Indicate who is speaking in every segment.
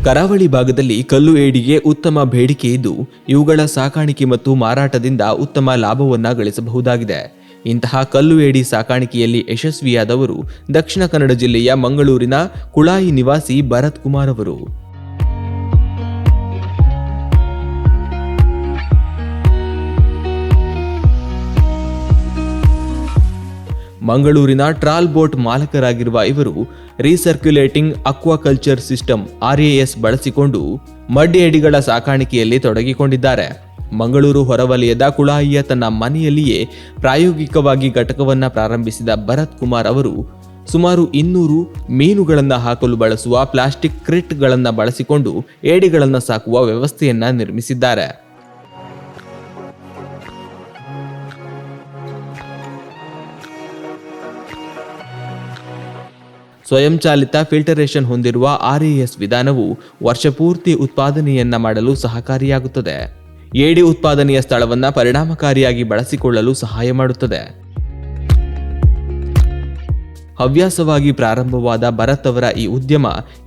Speaker 1: ಕರಾವಳಿ ಭಾಗದಲ್ಲಿ ಕಲ್ಲು ಏಡಿಗೆ ಉತ್ತಮ ಬೇಡಿಕೆ ಇದ್ದು ಇವುಗಳ ಸಾಕಾಣಿಕೆ ಮತ್ತು ಮಾರಾಟದಿಂದ ಉತ್ತಮ ಲಾಭವನ್ನ ಗಳಿಸಬಹುದಾಗಿದೆ. ಇಂತಹ ಕಲ್ಲು ಏಡಿ ಸಾಕಾಣಿಕೆಯಲ್ಲಿ ಯಶಸ್ವಿಯಾದವರು ದಕ್ಷಿಣ ಕನ್ನಡ ಜಿಲ್ಲೆಯ ಮಂಗಳೂರಿನ ಕುಳಾಯಿ ನಿವಾಸಿ ಭರತ್ ಕುಮಾರ್ ಅವರು. ಮಂಗಳೂರಿನ ಟ್ರಾಲ್ ಬೋಟ್ ಮಾಲಕರಾಗಿರುವ ಇವರು ರೀಸರ್ಕ್ಯುಲೇಟಿಂಗ್ ಅಕ್ವಾಕಲ್ಚರ್ ಸಿಸ್ಟಮ್ RAS ಬಳಸಿಕೊಂಡು ಮಡ್ ಏಡಿಗಳ ಸಾಕಾಣಿಕೆಯಲ್ಲಿ ತೊಡಗಿಕೊಂಡಿದ್ದಾರೆ. ಮಂಗಳೂರು ಹೊರವಲಯದ ಕುಳಾಯಿಯ ತನ್ನ ಮನೆಯಲ್ಲಿಯೇ ಪ್ರಾಯೋಗಿಕವಾಗಿ ಘಟಕವನ್ನು ಪ್ರಾರಂಭಿಸಿದ ಭರತ್ ಕುಮಾರ್ ಅವರು ಸುಮಾರು 200 ಮೀನುಗಳನ್ನು ಹಾಕಲು ಬಳಸುವ ಪ್ಲಾಸ್ಟಿಕ್ ಕ್ರಿಟ್ಗಳನ್ನು ಬಳಸಿಕೊಂಡು ಏಡಿಗಳನ್ನು ಸಾಕುವ ವ್ಯವಸ್ಥೆಯನ್ನ ನಿರ್ಮಿಸಿದ್ದಾರೆ. ಸ್ವಯಂಚಾಲಿತ ಫಿಲ್ಟರೇಷನ್ ಹೊಂದಿರುವ RAS ವಿಧಾನವು ವರ್ಷಪೂರ್ತಿ ಉತ್ಪಾದನೆಯನ್ನ ಮಾಡಲು ಸಹಕಾರಿಯಾಗುತ್ತದೆ. ಏಡಿ ಉತ್ಪಾದನೆಯ ಸ್ಥಳವನ್ನು ಪರಿಣಾಮಕಾರಿಯಾಗಿ ಬಳಸಿಕೊಳ್ಳಲು ಸಹಾಯ ಮಾಡುತ್ತದೆ. ಹವ್ಯಾಸವಾಗಿ ಪ್ರಾರಂಭವಾದ ಭರತ್ ಅವರ ಈ ಉದ್ಯಮ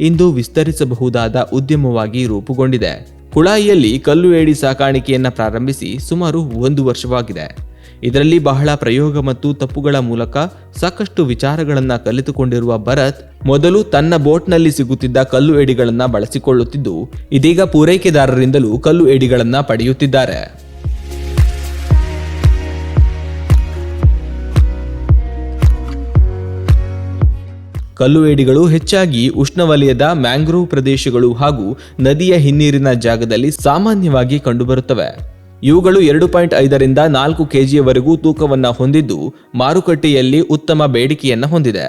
Speaker 1: ಇಂದು ವಿಸ್ತರಿಸಬಹುದಾದ ಉದ್ಯಮವಾಗಿ ರೂಪುಗೊಂಡಿದೆ. ಕುಳಾಯಿಯಲ್ಲಿ ಕಲ್ಲು ಏಡಿ ಸಾಕಾಣಿಕೆಯನ್ನ ಪ್ರಾರಂಭಿಸಿ ಸುಮಾರು 1 ವರ್ಷವಾಗಿದೆ. ಇದರಲ್ಲಿ ಬಹಳ ಪ್ರಯೋಗ ಮತ್ತು ತಪ್ಪುಗಳ ಮೂಲಕ ಸಾಕಷ್ಟು ವಿಚಾರಗಳನ್ನ ಕಲಿತುಕೊಂಡಿರುವ ಭರತ್ ಮೊದಲು ತನ್ನ ಬೋಟ್ನಲ್ಲಿ ಸಿಗುತ್ತಿದ್ದ ಕಲ್ಲು ಏಡಿಗಳನ್ನ ಬಳಸಿಕೊಳ್ಳುತ್ತಿದ್ದು ಇದೀಗ ಪೂರೈಕೆದಾರರಿಂದಲೂ ಕಲ್ಲು ಏಡಿಗಳನ್ನ ಪಡೆಯುತ್ತಿದ್ದಾರೆ. ಕಲ್ಲು ಏಡಿಗಳು ಹೆಚ್ಚಾಗಿ ಉಷ್ಣವಲಯದ ಮ್ಯಾಂಗ್ರೋವ್ ಪ್ರದೇಶಗಳು ಹಾಗೂ ನದಿಯ ಹಿನ್ನೀರಿನ ಜಾಗದಲ್ಲಿ ಸಾಮಾನ್ಯವಾಗಿ ಕಂಡುಬರುತ್ತವೆ. ಇವುಗಳು 2.5 ರಿಂದ 4 kgಯವರೆಗೂ ತೂಕವನ್ನು ಹೊಂದಿದ್ದು ಮಾರುಕಟ್ಟೆಯಲ್ಲಿ ಉತ್ತಮ ಬೇಡಿಕೆಯನ್ನು ಹೊಂದಿದೆ.